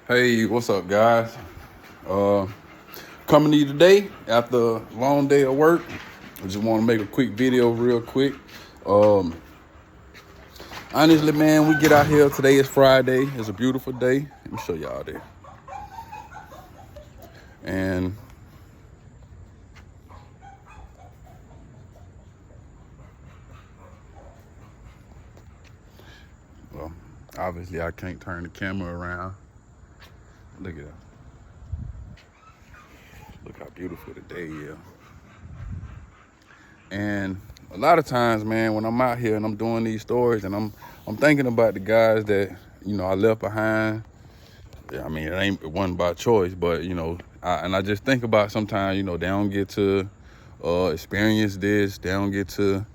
Hey, what's up, guys? Uh, Coming to you today after a long day of work. I just want to make a quick video, real quick. Um, Honestly, man, we get out here. Today is Friday. It's a beautiful day. Let me show y'all there. And well, obviously, I can't turn the camera around. Look at that. Look how beautiful the day is. And a lot of times, man, when I'm out here and I'm doing these stories and I'm thinking about the guys that I left behind. Yeah, I mean, it wasn't by choice, but I just think about sometimes they don't get to experience this. They don't get to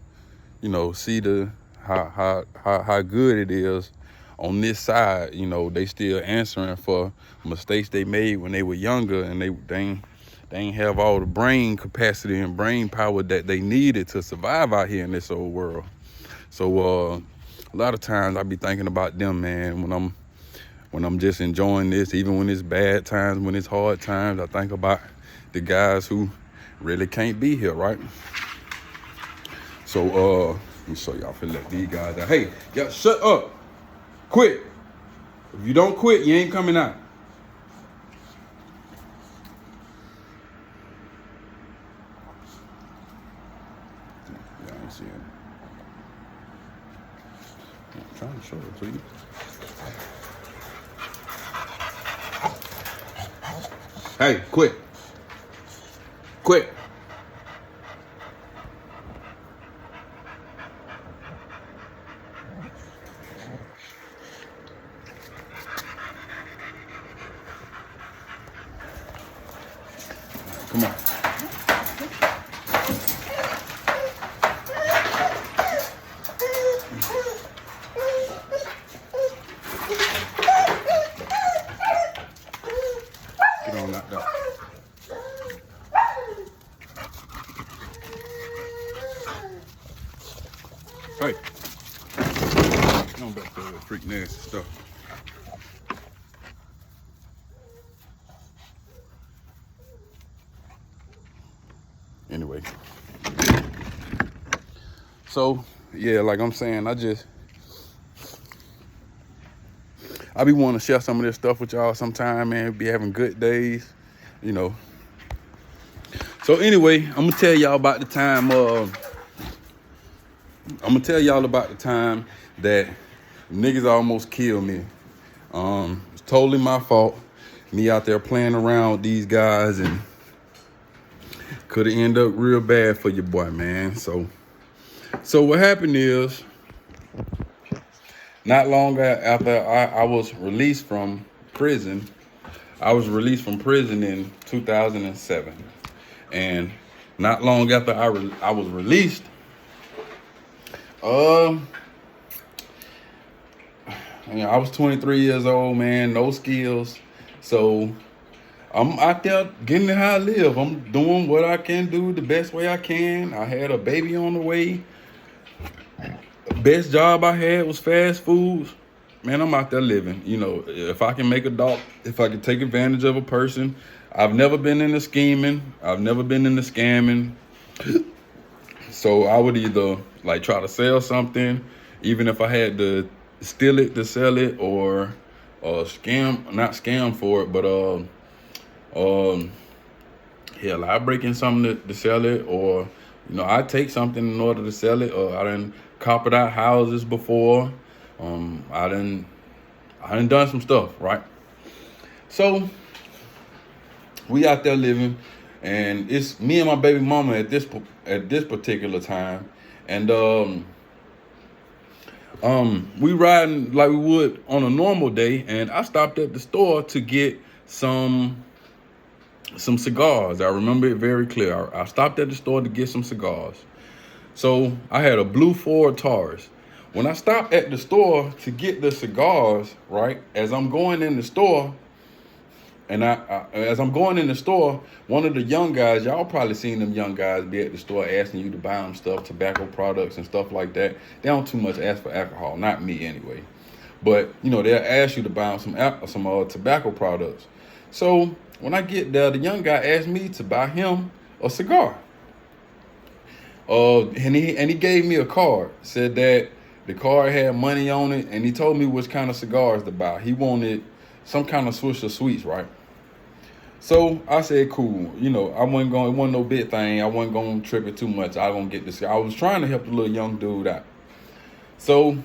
see the how good it is on this side. They still answering for mistakes they made when they were younger, and they ain't have all the brain capacity and brain power that they needed to survive out here in this old world. So a lot of times I be thinking about them, man, when I'm just enjoying this, even when it's bad times, when it's hard times. I think about the guys who really can't be here, right? So let me show y'all. Finna let these guys out. Hey, y'all, shut up. Quit. If you don't quit, you ain't coming out. Yeah, I ain't seeing it. I'm trying to show it to you. Hey, quit. Quit. Come on. Get on that door. Hey. Get on back there with freak nasty stuff. Anyway. So, yeah, like I'm saying, I be wanting to share some of this stuff with y'all sometime, man. Be having good days, you know. So anyway, I'm gonna tell y'all about the time. That niggas almost killed me. It's totally my fault. Me out there playing around with these guys, and could have ended up real bad for your boy, man. So what happened is, not long after I was released from prison. I was released from prison in 2007, and not long after I was released, I was 23 years old, man, no skills. So I'm out there getting it how I live. I'm doing what I can do the best way I can. I had a baby on the way. Best job I had was fast foods. Man, I'm out there living. If I can make a dog, if I can take advantage of a person. I've never been into scheming. I've never been into scamming. So I would either like try to sell something, even if I had to steal it to sell it, or not scam for it, but hell, I break in something to sell it, or I take something in order to sell it. Or I done copped out houses before. I done done some stuff, right? So we out there living, and it's me and my baby mama at this particular time, and we riding like we would on a normal day, and I stopped at the store to get some cigars. I remember it very clear. I stopped at the store to get some cigars. So I had a blue Ford Taurus. When I stopped at the store to get the cigars, right, as I'm going in the store, as I'm going in the store, one of the young guys, y'all probably seen them young guys be at the store asking you to buy them stuff, tobacco products and stuff like that. They don't too much ask for alcohol, not me anyway. But you know, they'll ask you to buy them some tobacco products. So when I get there, the young guy asked me to buy him a cigar. And he gave me a card. Said that the card had money on it, and he told me which kind of cigars to buy. He wanted some kind of Swisher Sweets, right? So I said, cool. You know, it wasn't no big thing. I wasn't going to trip it too much. I was going to get this. I was trying to help the little young dude out. So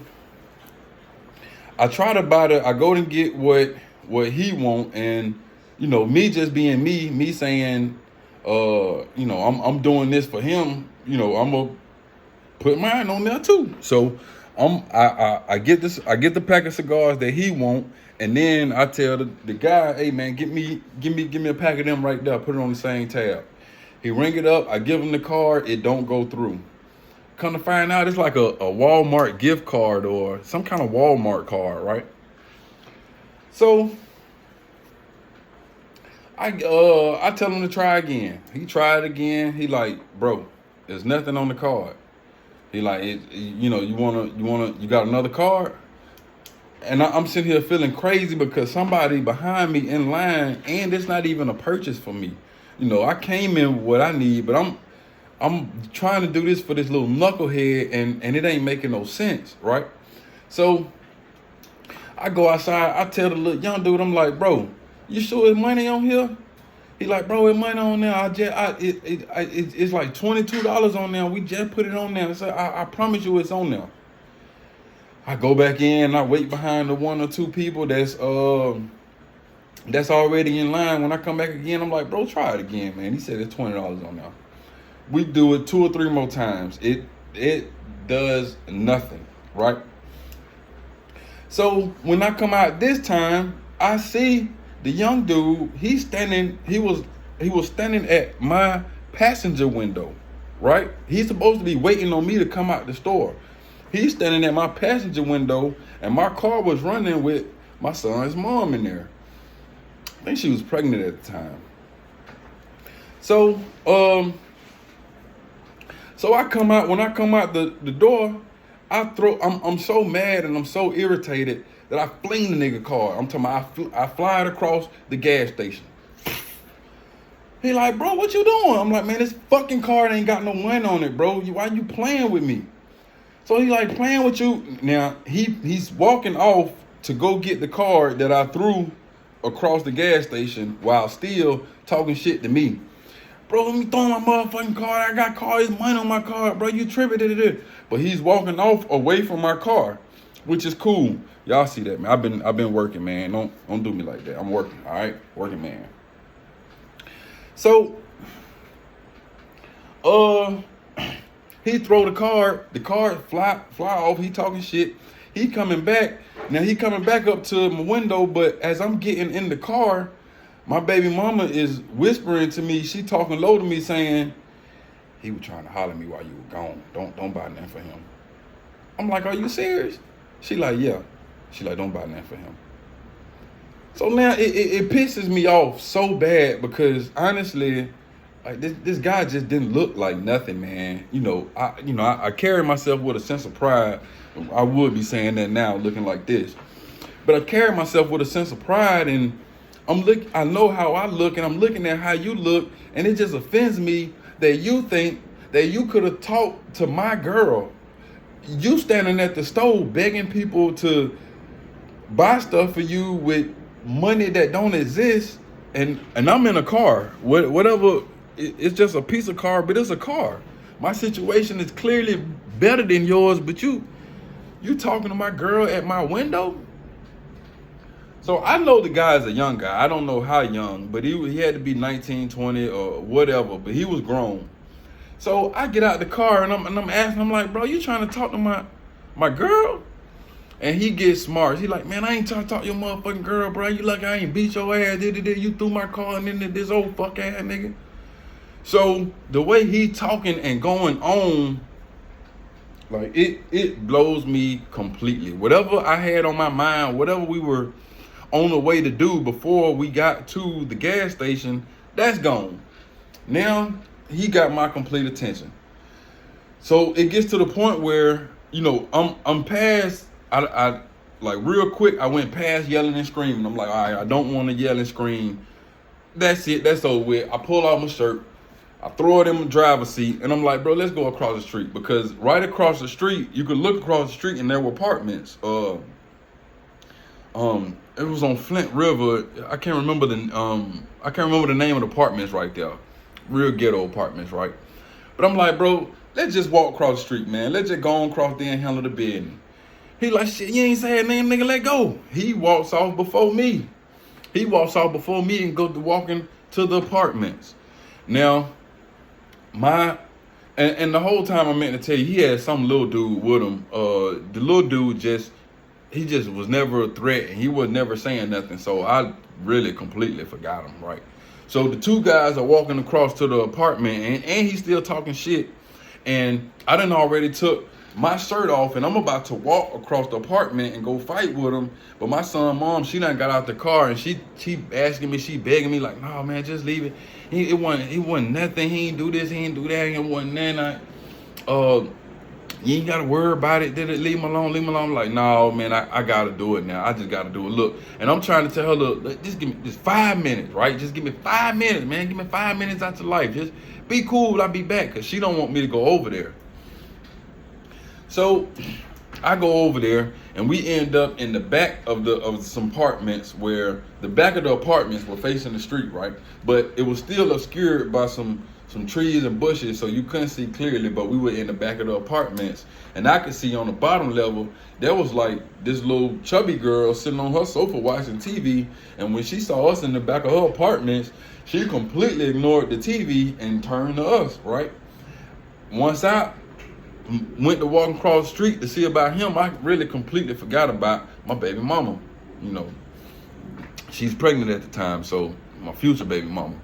I try to I go and get what he want. And, you know, me just being me saying, you know, I'm doing this for him. You know, I'm going to put mine on there too. So I get the pack of cigars that he want. And then I tell the guy, hey man, give me a pack of them right there. Put it on the same tab. He ring it up. I give him the card. It don't go through. Come to find out, it's like a Walmart gift card or some kind of Walmart card, right? So I tell him to try again. He tried again. He like, bro, there's nothing on the card. He like, you know, you got another card? And I'm sitting here feeling crazy because somebody behind me in line, and it's not even a purchase for me. You know, I came in with what I need, but I'm trying to do this for this little knucklehead, and it ain't making no sense, right? So I go outside. I tell the little young dude, I'm like, bro, you sure there's money on here? He like, bro, there's money on there. It's like $22 on there. We just put it on there. So I promise you, it's on there. I go back in, I wait behind the one or two people that's already in line. When I come back again, I'm like, bro, try it again, man. He said it's $20 on there. We do it 2 or 3 more times. It does nothing, right? So when I come out this time, I see the young dude, he was standing at my passenger window, right? He's supposed to be waiting on me to come out the store. He's standing at my passenger window, and my car was running with my son's mom in there. I think she was pregnant at the time. So, I come out. When I come out the door, I'm so mad and I'm so irritated that I fling the nigga car. I'm talking about I fly it across the gas station. He like, bro, what you doing? I'm like, man, this fucking car ain't got no wind on it, bro. Why you playing with me? So he like playing with you. Now he's walking off to go get the card that I threw across the gas station while still talking shit to me. Bro, let me throw my motherfucking card. I got car. There's money on my card, bro. You tripping. But he's walking off away from my car, which is cool. Y'all see that, man. I've been working, man. Don't do me like that. I'm working, all right? Working man. So he throw the card fly off. He talking shit. He coming back. Now he coming back up to my window, but as I'm getting in the car, my baby mama is whispering to me. She talking low to me saying, he was trying to holler at me while you were gone. Don't buy nothing for him. I'm like, are you serious? She like, yeah. She like, don't buy nothing for him. So now it pisses me off so bad because honestly, like this guy just didn't look like nothing, man. I carry myself with a sense of pride. I would be saying that now, looking like this, but I carry myself with a sense of pride, and I know how I look, and I'm looking at how you look, and it just offends me that you think that you could have talked to my girl. You standing at the stove begging people to buy stuff for you with money that don't exist, and I'm in a car. Whatever. It's just a piece of car, but it's a car. My situation is clearly better than yours, but you talking to my girl at my window? So I know the guy's a young guy. I don't know how young, but he had to be 19, 20 or whatever, but he was grown. So I get out the car and I'm asking him like, bro, you trying to talk to my girl? And he gets smart. He like, man, I ain't trying to talk to your motherfucking girl, bro. You lucky I ain't beat your ass. You threw my car and then this old fuck ass nigga. So the way he talking and going on, like it blows me completely. Whatever I had on my mind, whatever we were on the way to do before we got to the gas station, that's gone. Now he got my complete attention. So it gets to the point where, I'm past. like real quick, I went past yelling and screaming. I'm like, all right, I don't want to yell and scream. That's it. That's over with. I pull out my shirt. I throw it in my driver's seat, and I'm like, bro, let's go across the street, because right across the street, you could look across the street, and there were apartments. It was on Flint River. I can't remember the name of the apartments right there. Real ghetto apartments, right? But I'm like, bro, let's just walk across the street, man. Let's just go on across there and handle the business. He like, shit, you ain't saying name, nigga, let go. He walks off before me. And goes to walking to the apartments. Now, and the whole time I meant to tell you, he had some little dude with him. The little dude just was never a threat, and he was never saying nothing. So I really completely forgot him, right? So the two guys are walking across to the apartment, and he's still talking shit. And I done already took my shirt off, and I'm about to walk across the apartment and go fight with him. But my son, mom, she done got out the car, and she asking me, she begging me like, no, man, just leave it. It wasn't nothing. He ain't do this, he ain't do that. It wasn't nothing. You ain't gotta worry about it. Did it? Leave him alone. I'm like, no, man, I gotta do it now. I just gotta do it. Look, and I'm trying to tell her, look, just give me just 5 minutes, right? Just give me 5 minutes, man. Give me 5 minutes out your life. Just be cool. I'll be back, because she don't want me to go over there. So I go over there, and we end up in the back of some apartments, where the back of the apartments were facing the street, right? But it was still obscured by some trees and bushes, so you couldn't see clearly, but we were in the back of the apartments, and I could see on the bottom level, there was like this little chubby girl sitting on her sofa watching TV, and when she saw us in the back of her apartments, she completely ignored the TV and turned to us, right? Once I went to walk across the street to see about him, I really completely forgot about my baby mama. You know, she's pregnant at the time, so my future baby mama.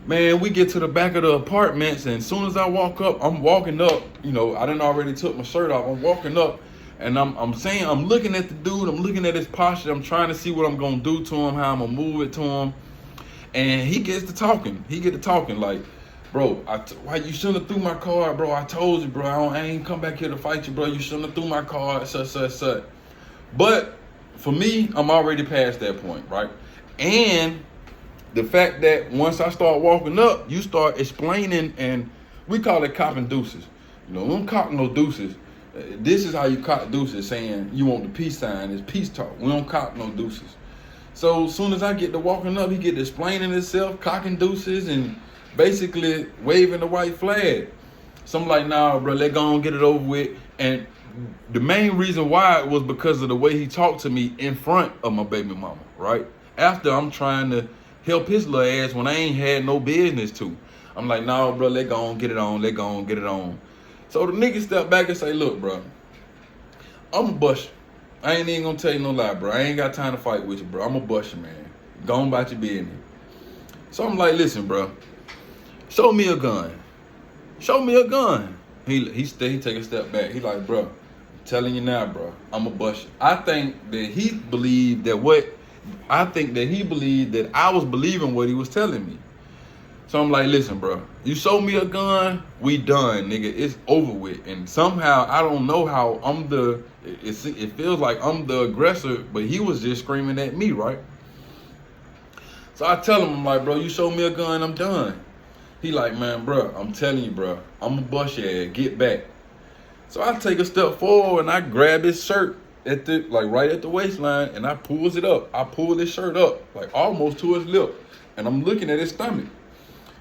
Man, we get to the back of the apartments, and as soon as I walk up, I'm walking up, you know, I done already took my shirt off. I'm walking up, and I'm looking at the dude, I'm looking at his posture, I'm trying to see what I'm gonna do to him, how I'm gonna move it to him. And he gets to talking. Like, bro, why you shouldn't have threw my card, bro. I told you, bro, I ain't come back here to fight you, bro. You shouldn't have threw my card, such. But for me, I'm already past that point, right? And the fact that once I start walking up, you start explaining, and we call it copping deuces. You know, we don't cop no deuces. This is how you cop deuces, saying you want the peace sign. It's peace talk. We don't cop no deuces. So as soon as I get to walking up, he get to explaining himself, cocking deuces, and basically waving the white flag. So I'm like, nah, bro, let's go and get it over with. And the main reason why was because of the way he talked to me in front of my baby mama, right? After I'm trying to help his little ass when I ain't had no business to. I'm like, nah, bro, let's go and get it on. So the nigga step back and say, look, bro, I'm a bust you. I ain't even gonna tell you no lie, bro. I ain't got time to fight with you, bro. I'm a bust you, man. Go on about your business. So I'm like, listen, bro, show me a gun. He take a step back. He like, bro, I'm telling you now, bro, I'm a bust you. I think that he believed that I was believing what he was telling me. So I'm like, listen, bro, you show me a gun, we done, nigga. It's over with. And somehow, I don't know how it feels like I'm the aggressor, but he was just screaming at me, right? So I tell him, I'm like, bro, you show me a gun, I'm done. He like, man, bro, I'm telling you, bro, I'm gonna bust your ass, get back. So I take a step forward and I grab his shirt right at the waistline, and I pulls it up. I pull his shirt up, like almost to his lip, and I'm looking at his stomach.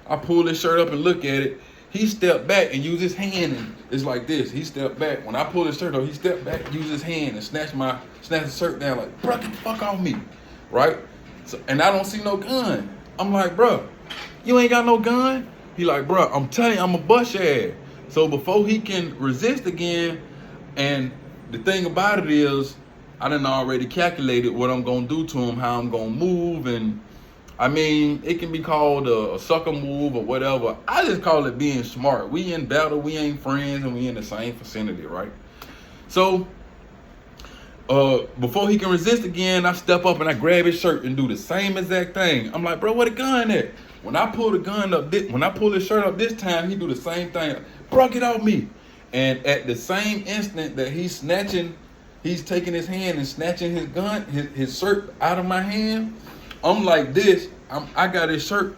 I pull his shirt up and look at it. He stepped back and used his hand, and it's like this. He stepped back. When I pulled his shirt up, he stepped back, used his hand, and snatched the shirt down, like, bro, get the fuck off me, right? So, and I don't see no gun. I'm like, bro, you ain't got no gun? He like, bro, I'm telling you, I'm a bust your ass. So before he can resist again, and the thing about it is, I done already calculated what I'm gonna do to him, how I'm gonna move, and I mean, it can be called a sucker move or whatever. I just call it being smart. We in battle, we ain't friends, and we in the same vicinity, right? So, before he can resist again, I step up and I grab his shirt and do the same exact thing. I'm like, bro, where the gun at? When I pull his shirt up this time, he do the same thing. Bro, get off me. And at the same instant that he's snatching he's taking his hand and snatching his gun, his shirt out of my hand. I'm like this. I got his shirt.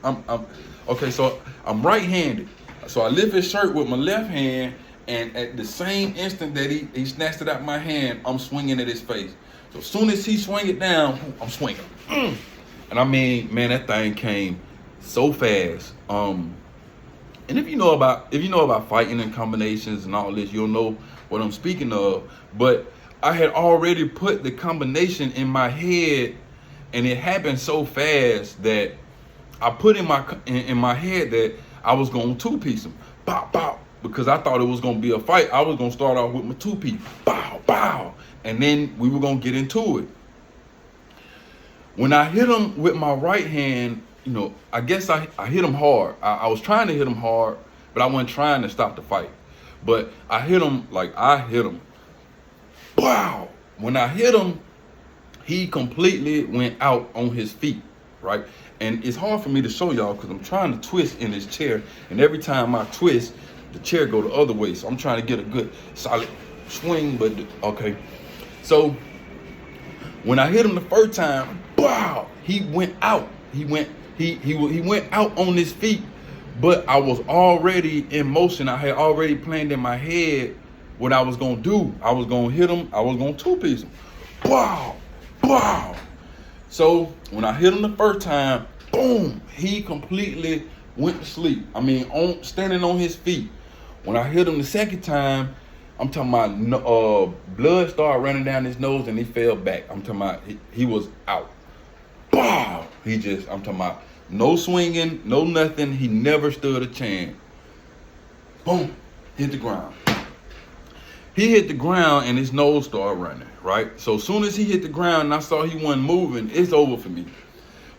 Okay. So I'm right-handed. So I lift his shirt with my left hand, and at the same instant that he snatched it out of my hand, I'm swinging at his face. So as soon as he swing it down, I'm swinging. And I mean, man, that thing came so fast. And if you know about fighting and combinations and all this, you'll know what I'm speaking of. But I had already put the combination in my head, and it happened so fast that I put in my head that I was gonna two-piece him, bow, bow, because I thought it was gonna be a fight. I was gonna start off with my two-piece, bow, bow, and then we were gonna get into it. When I hit him with my right hand, you know, I guess I hit him hard. I was trying to hit him hard, but I wasn't trying to stop the fight. But I hit him. Wow. When I hit him, he completely went out on his feet, right? And it's hard for me to show y'all because I'm trying to twist in this chair. And every time I twist, the chair go the other way. So I'm trying to get a good solid swing, but okay. So when I hit him the first time, wow, he went out. He went out on his feet, but I was already in motion. I had already planned in my head what I was gonna do. I was gonna hit him. I was gonna two-piece him. Wow, wow. So when I hit him the first time, boom, he completely went to sleep. I mean, standing on his feet. When I hit him the second time, I'm talking about blood started running down his nose and he fell back. I'm talking about he was out. Wow. I'm talking about no swinging, no nothing. He never stood a chance. Boom, hit the ground. He hit the ground and his nose started running, right? So as soon as he hit the ground and I saw he wasn't moving, it's over for me.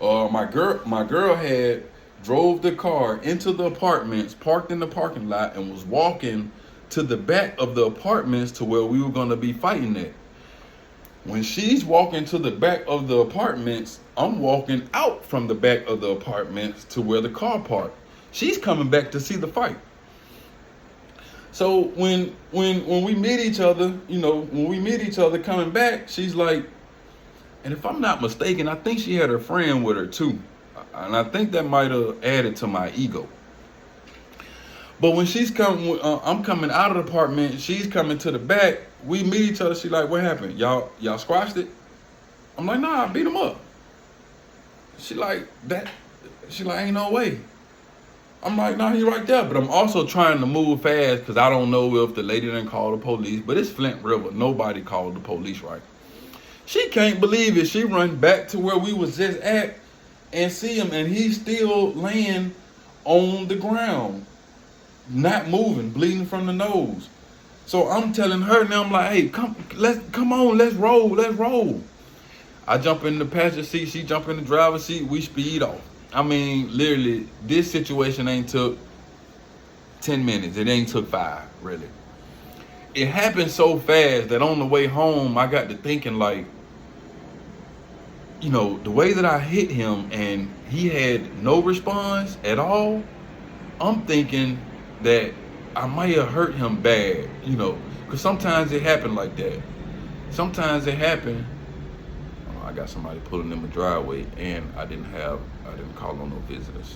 My girl had drove the car into the apartments, parked in the parking lot, and was walking to the back of the apartments to where we were gonna be fighting at. When she's walking to the back of the apartments, I'm walking out from the back of the apartments to where the car parked. She's coming back to see the fight. So when we meet each other, coming back, she's like, and if I'm not mistaken, I think she had her friend with her too. And I think that might have added to my ego. But when she's coming, I'm coming out of the apartment, she's coming to the back, we meet each other, she's like, what happened? Y'all squashed it? I'm like, nah, I beat him up. She like, ain't no way. I'm like, nah, he right there. But I'm also trying to move fast because I don't know if the lady didn't call the police. But it's Flint River. Nobody called the police, right? She can't believe it. She run back to where we was just at and see him. And he's still laying on the ground, not moving, bleeding from the nose. So I'm telling her now, I'm like, hey, come on, let's roll. I jump in the passenger seat, she jump in the driver's seat, we speed off. I mean, literally, this situation ain't took 10 minutes. It ain't took 5, really. It happened so fast that on the way home, I got to thinking like, the way that I hit him and he had no response at all, I'm thinking that I might have hurt him bad, because sometimes it happened like that. Sometimes it happened. I got somebody pulling in my driveway, and I didn't call on no visitors,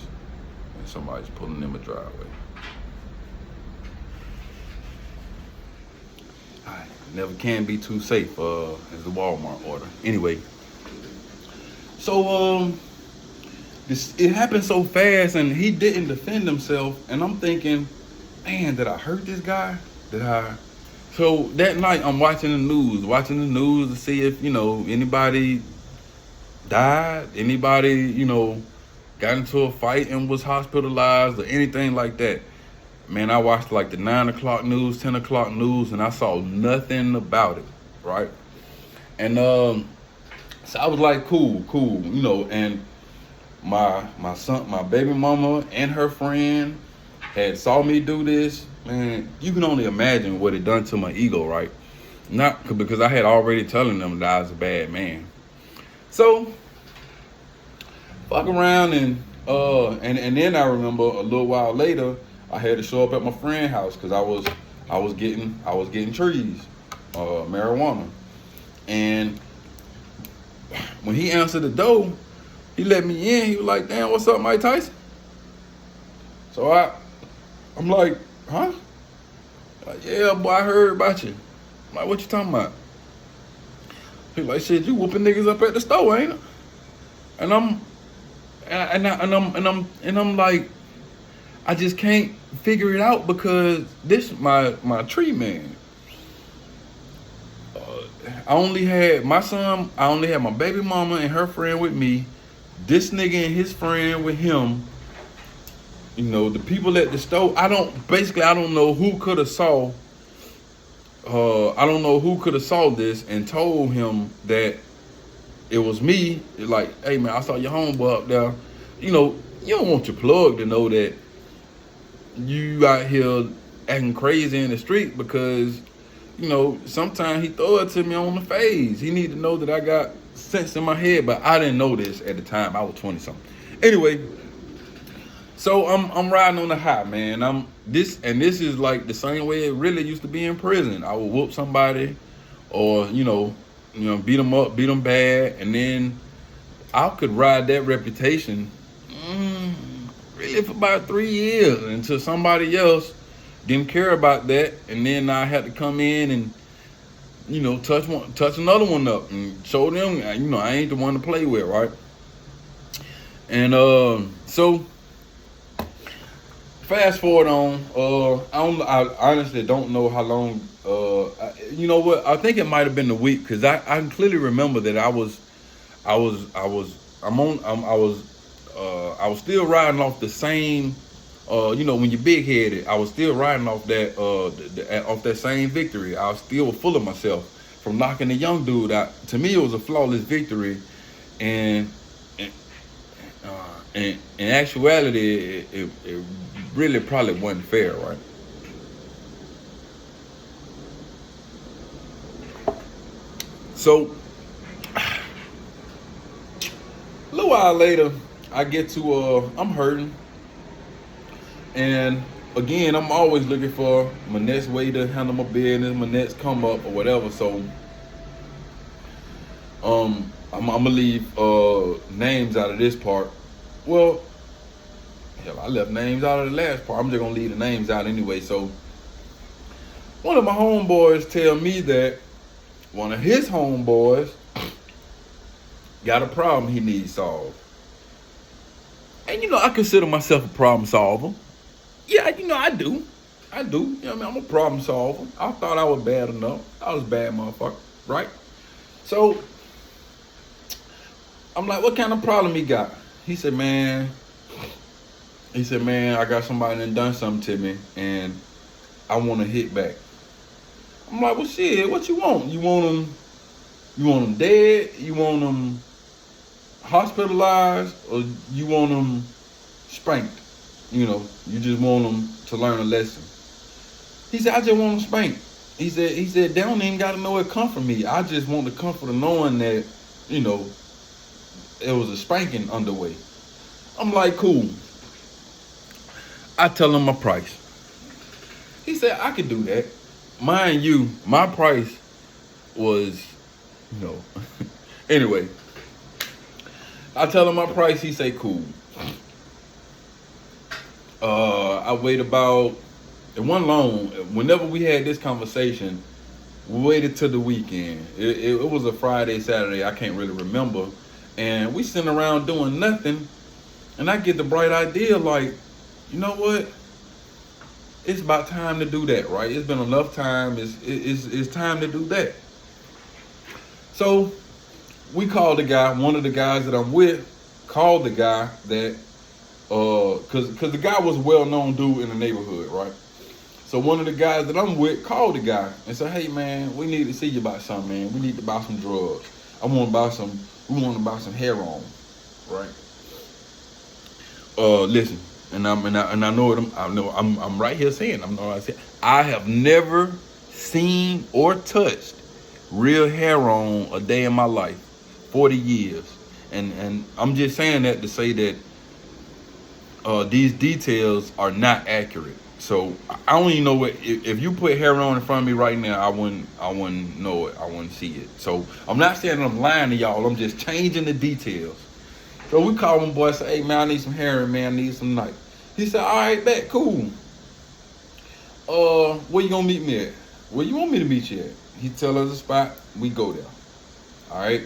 and somebody's pulling in my driveway. I never can be too safe as the Walmart order. Anyway, so it happened so fast, and he didn't defend himself, and I'm thinking, man, did I hurt this guy? So that night I'm watching the news to see if, anybody died, anybody, got into a fight and was hospitalized or anything like that. Man, I watched like the 9 o'clock news, 10 o'clock news, and I saw nothing about it, right? And so I was like, cool, and my son, my baby mama and her friend had saw me do this. Man, you can only imagine what it done to my ego, right? Not because I had already telling them that I was a bad man. So, fuck around and then I remember a little while later, I had to show up at my friend's house because I was getting trees, marijuana. And when he answered the door, he let me in. He was like, "Damn, what's up, Mike Tyson?" So I'm like, "Huh?" Like, "Yeah, boy, I heard about you." I'm like, "What you talking about?" He like, "Shit, you whooping niggas up at the store, ain't it?" And I'm like, I just can't figure it out because this my tree man. I only had my son. I only had my baby mama and her friend with me. This nigga and his friend with him. You know, the people at the store. I don't know who could have saw. I don't know who could have saw this and told him that it was me. Like, "Hey man, I saw your homeboy up there." You know, you don't want your plug to know that you out here acting crazy in the street because, you know, sometimes he throw it to me on the face. He need to know that I got sense in my head, but I didn't know this at the time. I was 20 something. Anyway, so I'm riding on the high, man. This is like the same way it really used to be in prison. I would whoop somebody, or beat them up, beat them bad, and then I could ride that reputation really for about 3 years until somebody else didn't care about that, and then I had to come in and touch another one up and show them I ain't the one to play with, right? And so fast forward on, I honestly don't know how long. You know what? I think it might have been a week because I can clearly remember that I was still riding off the same. When you're big headed, I was still riding off that off that same victory. I was still full of myself from knocking the young dude out. To me, it was a flawless victory, and in actuality, it really probably wasn't fair, right? So a little while later, I get to I'm hurting, and again, I'm always looking for my next way to handle my business, my next come up or whatever. So I'm gonna leave names out of this part. Well, hell, I left names out of the last part. I'm just gonna leave the names out anyway. So one of my homeboys tell me that one of his homeboys got a problem he needs solved. And I consider myself a problem solver. Yeah, I do. I'm a problem solver. I thought I was bad enough. I was a bad motherfucker, right? So I'm like, "What kind of problem he got?" He said, man, "I got somebody that done something to me and I want to hit back." I'm like, "Well, shit, what you want? You want them dead? You want them hospitalized, or you want them spanked? You just want them to learn a lesson?" He said, "I just want them spanked." He said, "They don't even got to know it come from me. I just want the comfort of knowing that, it was a spanking underway." I'm like, "Cool." I tell him my price. He said, "I could do that." Mind you, my price was, anyway. I tell him my price. He say, "Cool." I wait about, it wasn't long. Whenever we had this conversation, we waited till the weekend. It was a Friday, Saturday. I can't really remember. And we sitting around doing nothing. And I get the bright idea, like, you know what? It's about time to do that, right? It's been enough time. It's time to do that. So we called the guy. One of the guys that I'm with called the guy that, cause the guy was a well-known dude in the neighborhood, right? So one of the guys that I'm with called the guy and said, "Hey man, we need to see you about something, man. We need to buy some drugs. We want to buy some heroin, right?" Listen, and I know it. I'm right here saying, I have never seen or touched real heroin a day in my life, 40 years, and I'm just saying that to say that these details are not accurate. So I don't even know what if you put heroin in front of me right now, I wouldn't know it. I wouldn't see it. So I'm not saying I'm lying to y'all. I'm just changing the details. So we call him boy, say, hey man, I need some heroin, man, I need some night. He said, all right, bet, cool. Where you gonna meet me at? Where you want me to meet you at? He tell us the spot, we go there. All right.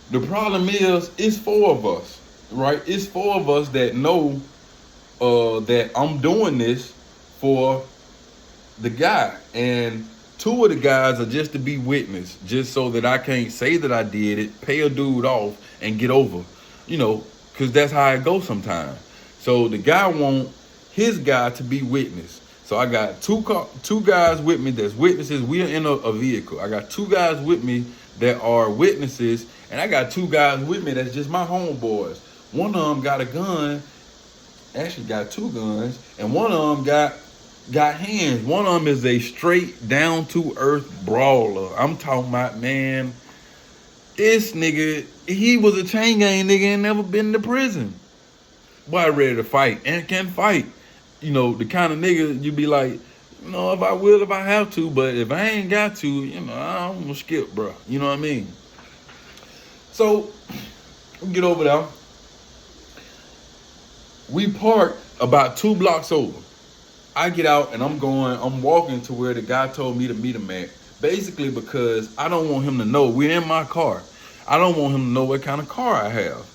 The problem is, it's four of us, right? It's four of us that know that I'm doing this for the guy, and two of the guys are just to be witness, just so that I can't say that I did it, pay a dude off, and get over, because that's how it goes sometimes. So the guy want his guy to be witness. So I got two guys with me that's witnesses. We are in a vehicle. I got two guys with me that are witnesses, and I got two guys with me that's just my homeboys. One of them got a gun. Actually got two guns, and one of them got hands. One of them is a straight down to earth brawler. I'm talking about, man, this nigga, he was a chain gang nigga and never been to prison. Boy, ready to fight and can fight. The kind of nigga you be like, if I will, if I have to, but if I ain't got to, I'm gonna skip, bro. You know what I mean? So we get over there. We park about 2 blocks over. I get out and I'm walking to where the guy told me to meet him at. Basically because I don't want him to know we're in my car. I don't want him to know what kind of car I have.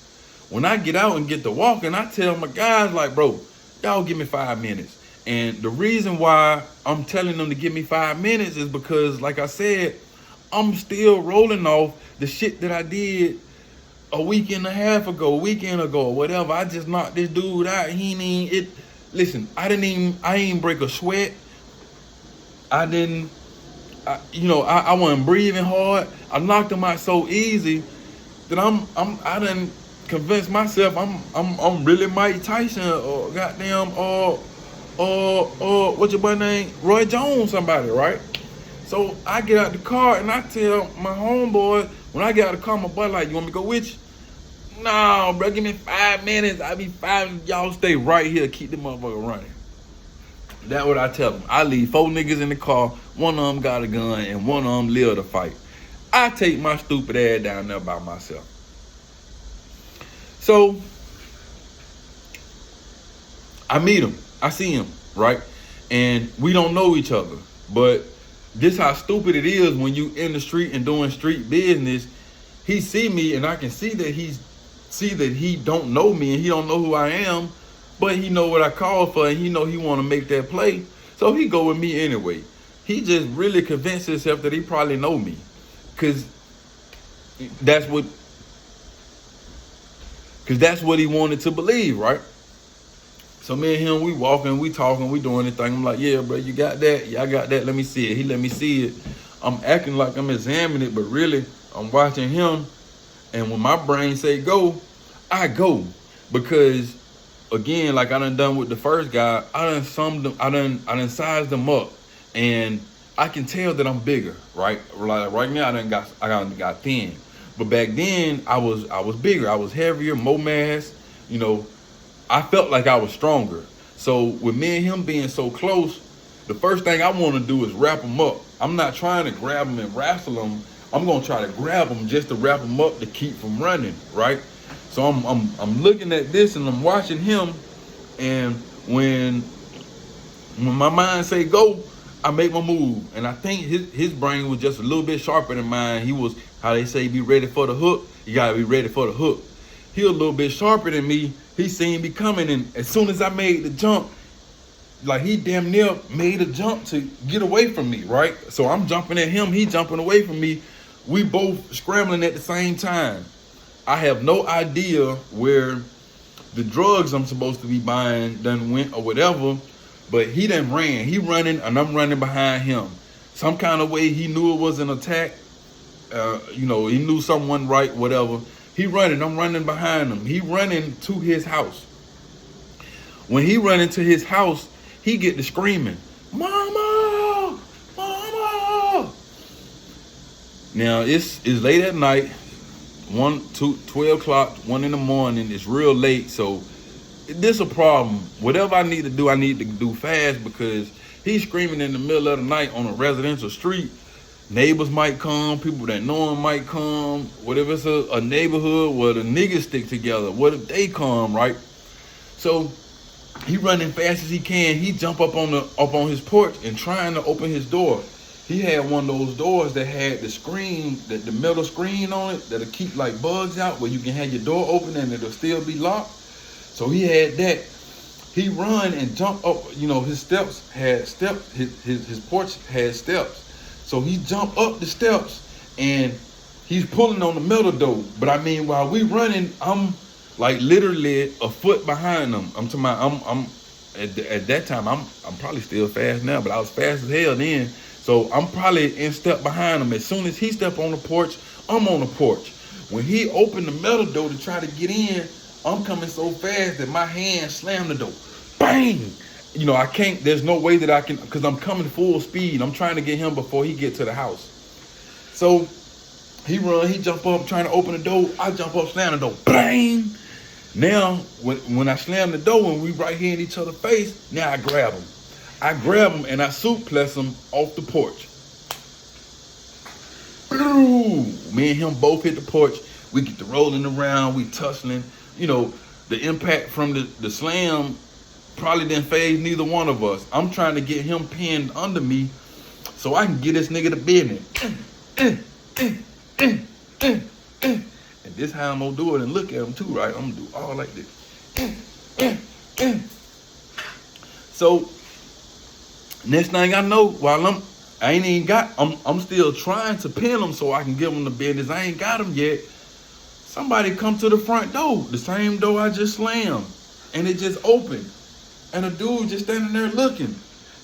When I get out and get to walking, I tell my guys like, bro, y'all give me 5 minutes. And the reason why I'm telling them to give me 5 minutes is because, like I said, I'm still rolling off the shit that I did a weekend ago, or whatever. I just knocked this dude out. He ain't even it. Listen, I ain't break a sweat. I wasn't breathing hard. I knocked him out so easy that I done convinced myself I'm really Mike Tyson or goddamn what's your boy name? Roy Jones, somebody, right? So I get out the car and I tell my homeboy, when I get out the car, my boy like, you want me to go with you? No, bro, give me 5 minutes. I be fine. Y'all stay right here. Keep the motherfucker running. That's what I tell them. I leave 4 niggas in the car. One of them got a gun and one of them live to fight. I take my stupid ass down there by myself. So I meet him. I see him, right? And we don't know each other. But this how stupid it is when you in the street and doing street business. He see me and I can see that he don't know me and he don't know who I am, but he know what I call for and he know he want to make that play. So he go with me anyway. He just really convinced himself that he probably know me, cause that's what he wanted to believe, right? So me and him, we walking, we talking, we doing anything. I'm like, yeah, bro, you got that? Yeah, I got that. Let me see it. He let me see it. I'm acting like I'm examining it, but really I'm watching him. And when my brain say go, I go. Because again, like I done with the first guy, I done sized them up. And I can tell that I'm bigger, right? Like right now I got thin. But back then I was bigger. I was heavier, more mass, I felt like I was stronger. So with me and him being so close, the first thing I want to do is wrap him up. I'm not trying to grab him and wrestle him. I'm gonna try to grab him just to wrap him up to keep from running, right? So I'm looking at this and I'm watching him, and when my mind say go, I make my move. And I think his brain was just a little bit sharper than mine. He was, how they say, be ready for the hook. You gotta be ready for the hook. He a little bit sharper than me. He seen me coming, and as soon as I made the jump, like he damn near made a jump to get away from me, right? So I'm jumping at him, he jumping away from me. We both scrambling at the same time. I have no idea where the drugs I'm supposed to be buying done went or whatever, but he done ran. He running and I'm running behind him. Some kind of way he knew it was an attack. He knew someone right, whatever. He running, I'm running behind him. He running to his house. When he run into his house, he get to screaming, "Mama! Mama!" Now it's late at night, 12 o'clock, 1 in the morning. It's real late, so this a problem. Whatever I need to do fast because he's screaming in the middle of the night on a residential street. Neighbors might come, people that know him might come. What if it's a neighborhood where the niggas stick together? What if they come, right? So he running fast as he can. He jump up on his porch and trying to open his door. He had one of those doors that had the screen, the metal screen on it that'll keep like bugs out, where you can have your door open and it'll still be locked. So he had that. He run and jump up. You know, his steps had steps. His porch had steps. So he jumped up the steps and he's pulling on the metal door. But I mean, while we running, I'm like literally a foot behind him. I'm talking about, I'm at that time, I'm probably still fast now, but I was fast as hell then. So I'm probably in step behind him. As soon as he step on the porch, I'm on the porch. When he opened the metal door to try to get in, I'm coming so fast that my hand slammed the door. Bang! You know, I can't, there's no way that I can, because I'm coming full speed. I'm trying to get him before he get to the house. So he run, he jump up, trying to open the door. I jump up, slam the door. Bang! Now, when I slam the door and we right here in each other's face, now I grab him. I grab him and I suplex him off the porch. Me and him both hit the porch. We get to rolling around, we tussling. You know, the impact from the slam probably didn't phase neither one of us. I'm trying to get him pinned under me so I can get this nigga to business. And this how I'm gonna do it and look at him too, right? I'm gonna do all like this. So next thing I know, while I'm still trying to pin him so I can give him the business. I ain't got him yet. Somebody come to the front door, the same door I just slammed, and it just opened. And a dude just standing there looking.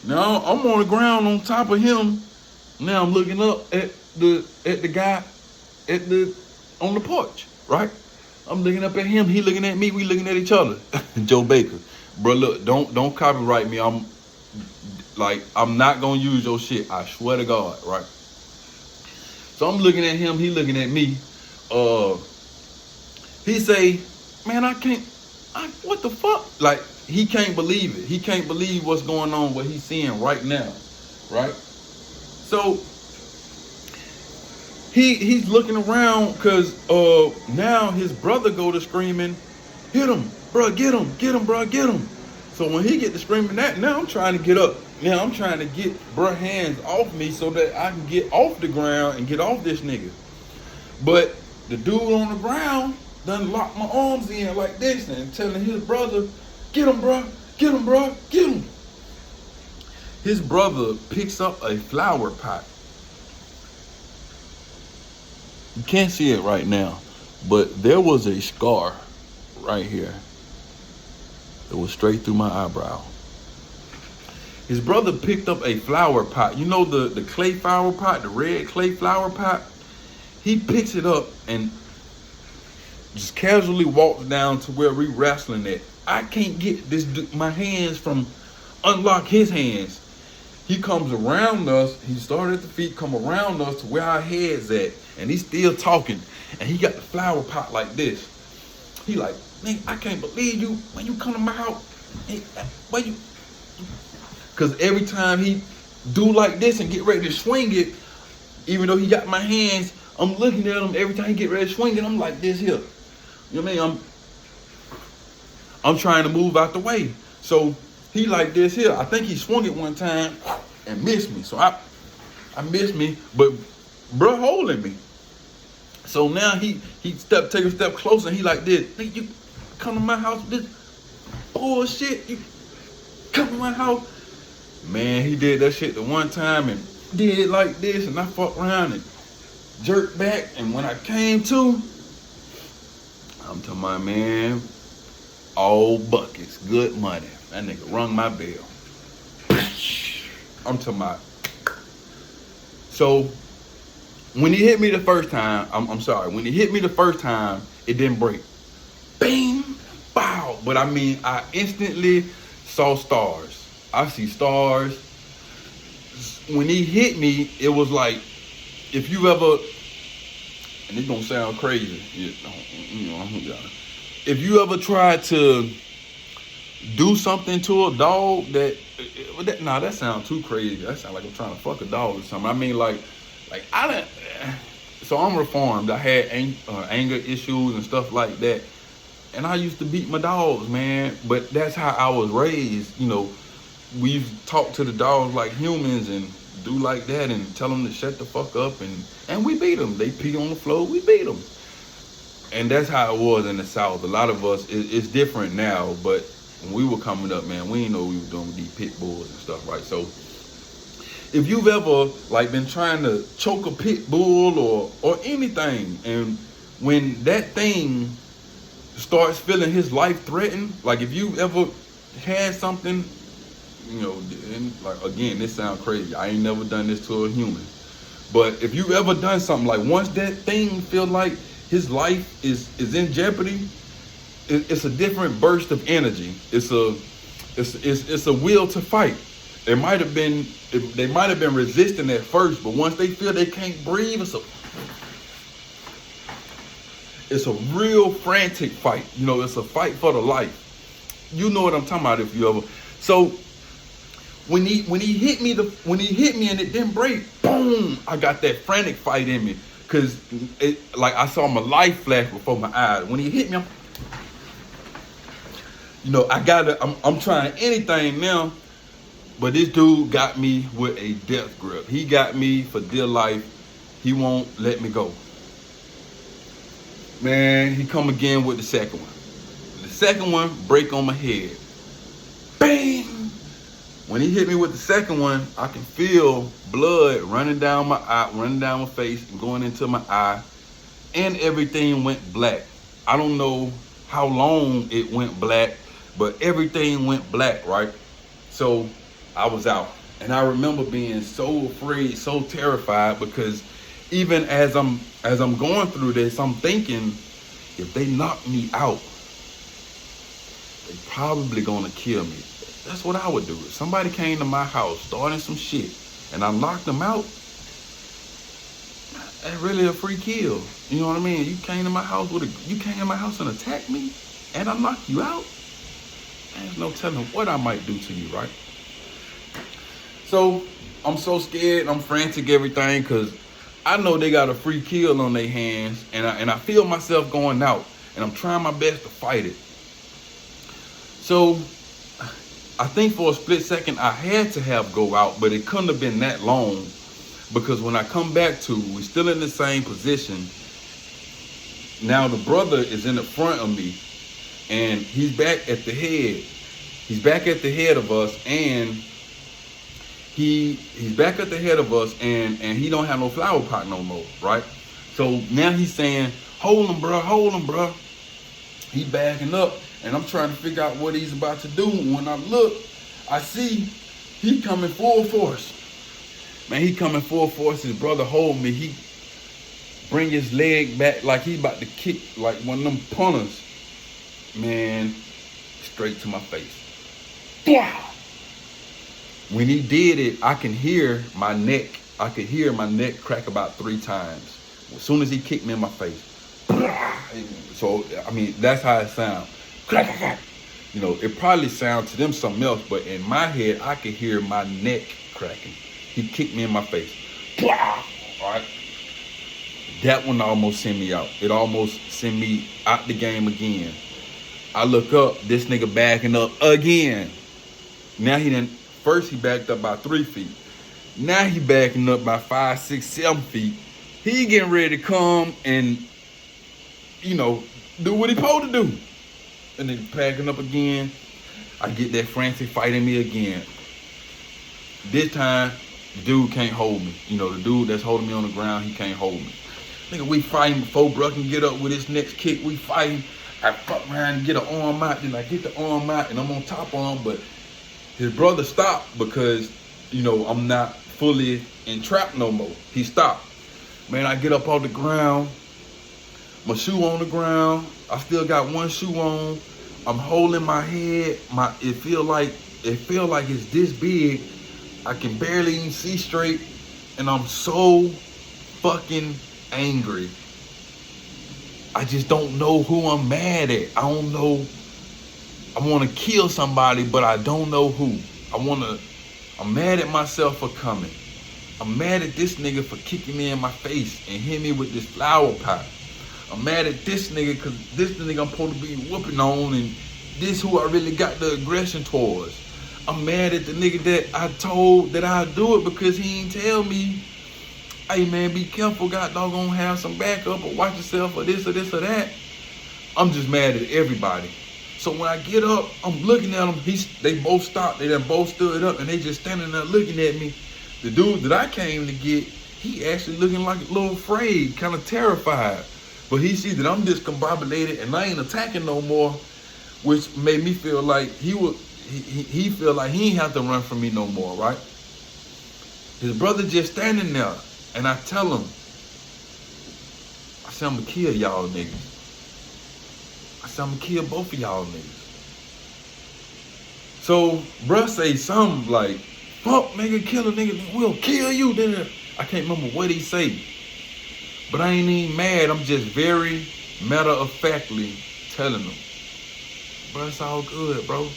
Now I'm on the ground on top of him. Now I'm looking up at the guy on the porch, right? I'm looking up at him, he looking at me, we looking at each other. Joe Baker, bro, look, don't copyright me. I'm not gonna use your shit. I swear to God, right? So I'm looking at him, he looking at me. He say, man, what the fuck? Like, he can't believe it. He can't believe what's going on, what he's seeing right now, right? So he's looking around because now his brother go to screaming, hit him, bro, get him, bro, get him. So when he get to screaming that, now I'm trying to get up. Now I'm trying to get bro hands off me so that I can get off the ground and get off this nigga. But the dude on the ground done locked my arms in like this and telling his brother, get him, bro, get him, bro, get him. His brother picks up a flower pot. You can't see it right now, but there was a scar right here. It was straight through my eyebrow. His brother picked up a flower pot. You know the clay flower pot, the red clay flower pot? He picks it up and just casually walks down to where we wrestling at. I can't get my hands from unlock his hands. He comes around us. He started at the feet, come around us to where our heads at. And he's still talking. And he got the flower pot like this. He like, man, I can't believe you. When you come to my house, why you? Because every time he do like this and get ready to swing it, even though he got my hands, I'm looking at him every time he get ready to swing it, I'm like this here. You know what I mean? I'm trying to move out the way. So he like this here. I think he swung it one time and missed me. So I missed me, but bro holding me. So now he take a step closer and he like this. Think you come to my house with this bullshit? You come to my house? Man, he did that shit the one time and did like this, and I fucked around and jerked back. And when I came to, I'm talking about, man, all buckets, good money. That nigga rung my bell. I'm talking about. So when he hit me the first time, when he hit me the first time, it didn't break. Bing, bow. But I mean, I instantly saw stars. I see stars. When he hit me, it was like, if you ever, and it's gonna sound crazy, if you ever tried to do something to a dog that sounds too crazy. That sounds like I'm trying to fuck a dog or something. I mean, like I didn't. So I'm reformed. I had anger issues and stuff like that, and I used to beat my dogs, man. But that's how I was raised. You know, we used to talk to the dogs like humans and do like that and tell them to shut the fuck up, and we beat them. They pee on the floor, we beat them. And that's how it was in the South. A lot of us, it's different now, but when we were coming up, man, we didn't know what we were doing with these pit bulls and stuff, right? So if you've ever like been trying to choke a pit bull or anything, and when that thing starts feeling his life threatened, like if you ever had something, you know, and like again, this sounds crazy. I ain't never done this to a human, but if you've ever done something like once that thing feel like his life is in jeopardy, it's a different burst of energy. It's a will to fight. They might have been resisting at first, but once they feel they can't breathe, it's a real frantic fight. You know, it's a fight for the life. You know what I'm talking about if you ever. So when he hit me and it didn't break, boom, I got that frantic fight in me. Cause like I saw my life flash before my eyes. When he hit me, I'm trying anything now, but this dude got me with a death grip. He got me for dear life. He won't let me go. Man, he come again with the second one. The second one break on my head. Bang! When he hit me with the second one, I can feel blood running down my eye, running down my face, and going into my eye, and everything went black. I don't know how long it went black, but everything went black, right? So I was out. And I remember being so afraid, so terrified, because even as I'm going through this, I'm thinking, if they knock me out, they probably gonna kill me. That's what I would do. If somebody came to my house starting some shit and I knocked them out, that's really a free kill. You know what I mean? You came to my house and attacked me and I knocked you out. There's no telling what I might do to you, right? So I'm so scared, I'm frantic, everything, because I know they got a free kill on their hands, and I feel myself going out, and I'm trying my best to fight it. So I think for a split second I had to have go out, but it couldn't have been that long, because when I come back to, we're still in the same position. Now the brother is in the front of me, and he's back at the head. He's back at the head of us, and he's back at the head of us, and he don't have no flower pot no more, right? So now he's saying, hold him, bro. He backing up, and I'm trying to figure out what he's about to do. When I look, I see he coming full force. Man, he coming full force. His brother hold me. He bring his leg back like he about to kick like one of them punters. Man, straight to my face. Yeah. When he did it, I can hear my neck. I could hear my neck crack about 3 times. As soon as he kicked me in my face. So, I mean, that's how it sounds. You know, it probably sounds to them something else, but in my head, I could hear my neck cracking. He kicked me in my face. All right. That one almost sent me out. It almost sent me out the game again. I look up, this nigga backing up again. Now first he backed up by 3 feet. Now he backing up by 5, 6, 7 feet. He getting ready to come and, you know, do what he supposed to do. And then packing up again. I get that frantic fight in me again. This time, the dude can't hold me. You know, the dude that's holding me on the ground, he can't hold me. Nigga, we fighting before bro can get up with his next kick. We fighting. I fuck around and get an arm out. Then I get the arm out and I'm on top of him. But his brother stopped because, you know, I'm not fully entrapped no more. He stopped. Man, I get up off the ground. My shoe on the ground. I still got one shoe on. I'm holding my head. It feel like it's this big. I can barely even see straight. And I'm so fucking angry. I just don't know who I'm mad at. I don't know I want to kill somebody, but I don't know who. I'm mad at myself for coming. I'm mad at this nigga for kicking me in my face and hitting me with this flower pot. I'm mad at this nigga because this the nigga I'm supposed to be whooping on, and this who I really got the aggression towards. I'm mad at the nigga that I told that I'd do it because he ain't tell me, hey man, be careful, god doggone, have some backup or watch yourself or this or this or that. I'm just mad at everybody. So when I get up, I'm looking at them. They both stopped. They done both stood up, and they just standing there looking at me. The dude that I came to get, he actually looking like a little afraid, kind of terrified. But he see that I'm discombobulated and I ain't attacking no more, which made me feel like he feel like he ain't have to run from me no more, right? His brother just standing there, and I tell him, I said, I'm gonna kill y'all niggas. I said, I'm gonna kill both of y'all niggas. So, bruh say something like, fuck nigga, kill a nigga, we'll kill you. Then I can't remember what he say. But I ain't even mad, I'm just very matter-of-factly telling them, bro, it's all good, bro.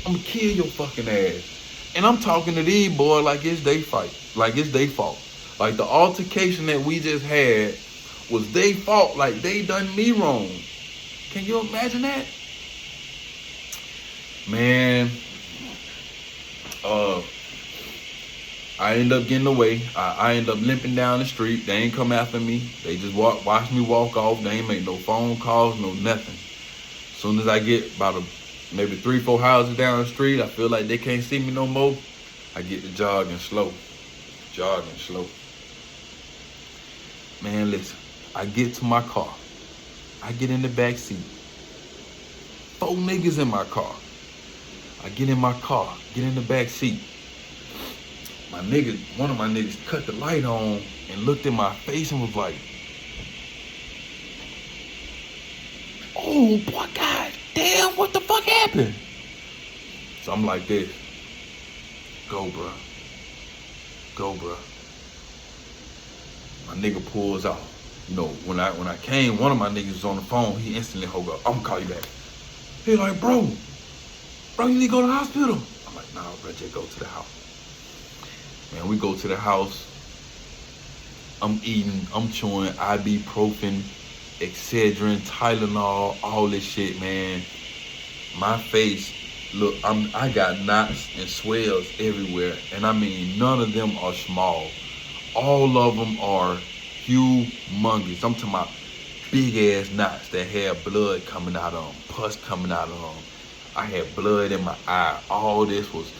I'm gonna kill your fucking ass. And I'm talking to these boys like it's they fight, like it's they fault. Like the altercation that we just had was they fault, like they done me wrong. Can you imagine that? Man, I end up getting away. I end up limping down the street. They ain't come after me. They just watch me walk off. They ain't make no phone calls, no nothing. As soon as I get about maybe 3-4 houses down the street, I feel like they can't see me no more. I get to jogging slow. Man, listen, I get to my car. I get in the back seat. 4 niggas in my car. I get in my car, get in the back seat. One of my niggas cut the light on and looked in my face and was like, oh boy, god damn, what the fuck happened? So I'm like this, go bruh. My nigga pulls out. You know, when I came, one of my niggas was on the phone, he instantly hung up, I'm gonna call you back. He like, bro, you need to go to the hospital. I'm like, nah, bro, just go to the house. Man, we go to the house. I'm eating, I'm chewing ibuprofen, Excedrin, Tylenol, all this shit, man. My face, look, I got knots and swells everywhere. And I mean, none of them are small. All of them are humongous. I'm talking about big ass knots that had blood coming out of them, pus coming out of them. I had blood in my eye. All this was,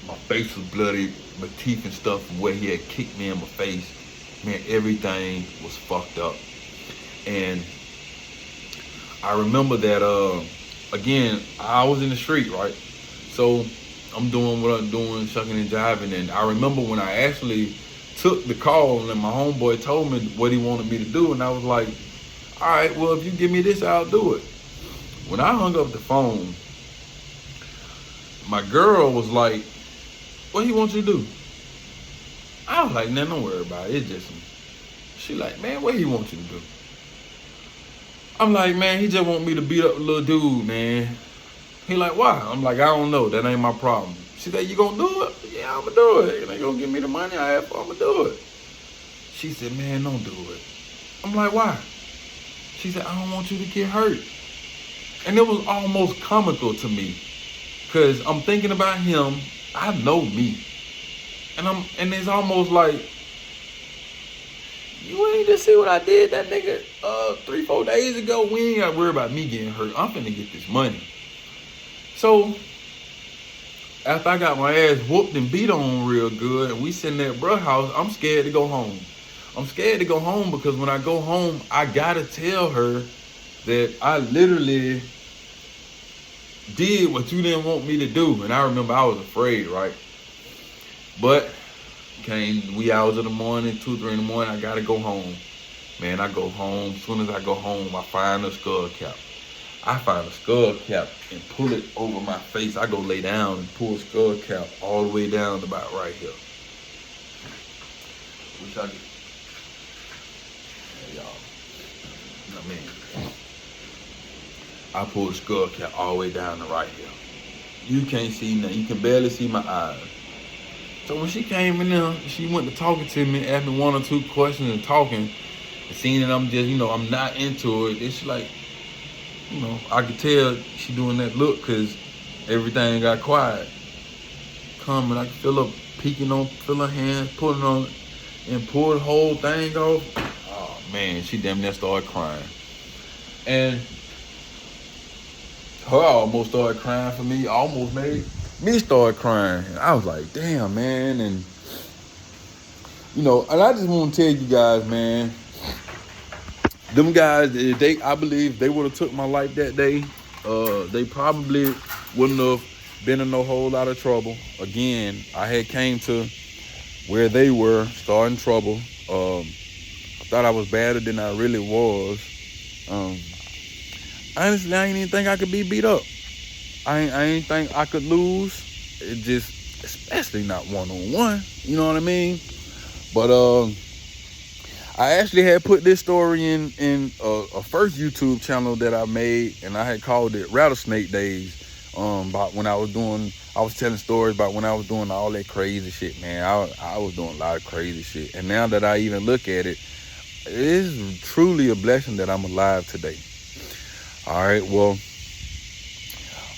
my face was bloody, my teeth and stuff from where he had kicked me in my face. Man, everything was fucked up. And I remember that, again, I was in the street, right? So I'm doing what I'm doing, shucking and jiving. And I remember when I actually took the call and my homeboy told me what he wanted me to do. And I was like, all right, well, if you give me this, I'll do it. When I hung up the phone, my girl was like, what he want you to do? I was like, nah, don't worry about it. It's just some. She like, man, what he want you to do? I'm like, man, he just want me to beat up the little dude, man. He like, why? I'm like, I don't know. That ain't my problem. She said, you gonna do it? Yeah, I'm gonna do it. They gonna give me the money I have for, I'm gonna do it. She said, man, don't do it. I'm like, why? She said, I don't want you to get hurt. And it was almost comical to me. Cause I'm thinking about him. I know me. And it's almost like, you ain't just see what I did that nigga 3-4 days ago. We ain't gotta worry about me getting hurt. I'm finna get this money. So after I got my ass whooped and beat on real good and we sitting at bruh house, I'm scared to go home. I'm scared to go home because when I go home, I gotta tell her that I literally did what you didn't want me to do. And I remember I was afraid, right? But came wee hours of the morning, 2, 3 in the morning, I gotta go home. Man, I go home. As soon as I go home, I find a skull cap. I find a skull cap and pull it over my face. I go lay down and pull a skull cap all the way down to about right here. Which I, y'all, I mean, I pulled the skull cap all the way down to right here. You can't see nothing. You can barely see my eyes. So when she came in there, she went to talking to me, asked me 1 or 2 questions and talking, and seeing that I'm just, I'm not into it. It's like, I could tell she doing that look because everything got quiet. Coming, I could feel her peeking on, feel her hands, pulling on, and pull the whole thing off. Oh man, she damn near started crying. And her almost started crying for me, almost made me start crying. And I was like, damn, man. And, and I just want to tell you guys, man, them guys, I believe they would have took my life that day, they probably wouldn't have been in no whole lot of trouble. Again, I had came to where they were, starting trouble. I thought I was badder than I really was. Honestly, I ain't even think I could be beat up. I ain't think I could lose. It just, especially not one-on-one. You know what I mean? But I actually had put this story in a first YouTube channel that I made, and I had called it Rattlesnake Days. About when I was telling stories about when I was doing all that crazy shit, man. I was doing a lot of crazy shit. And now that I even look at it, it is truly a blessing that I'm alive today. All right, well,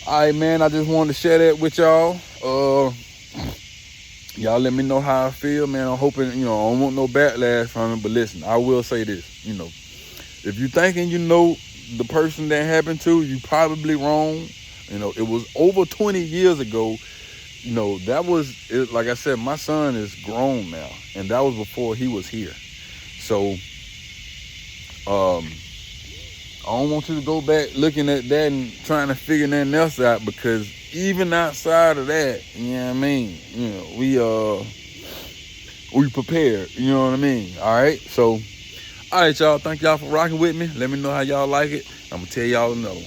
all right, man, I just wanted to share that with y'all. Y'all let me know how I feel, man. I'm hoping, I don't want no backlash from it, but listen, I will say this, if you thinking the person that happened to, you probably wrong. It was over 20 years ago. That was, like I said, my son is grown now, and that was before he was here. So, I don't want you to go back looking at that and trying to figure nothing else out, because even outside of that, you know what I mean? We prepared, you know what I mean? All right, so, all right, y'all. Thank y'all for rocking with me. Let me know how y'all like it. I'm gonna tell y'all another one.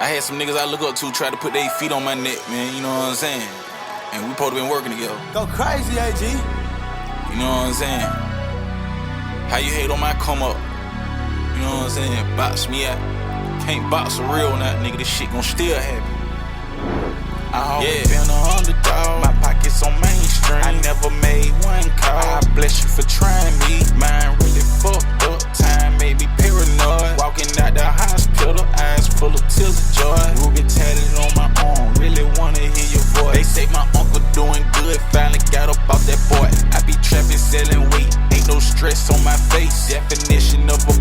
I had some niggas I look up to try to put their feet on my neck, man, you know what I'm saying? And we supposed to been working together. Go crazy, AG. You know what I'm saying? How you hate on my come up? You know what I'm saying? Box me out. Can't box a real now, nigga. This shit gon' still happen. I always been a underdog. My pockets on mainstream. I never made one call. I bless you for trying me. Mine really fucked up. Time made me paranoid. Walking out the hospital, eyes full of tears of joy. Ruby tatted on my arm. Really wanna hear your voice. They say my uncle doing good. Finally got up off that boy. I be trapping, selling weight. Ain't no stress on my face. Definition of a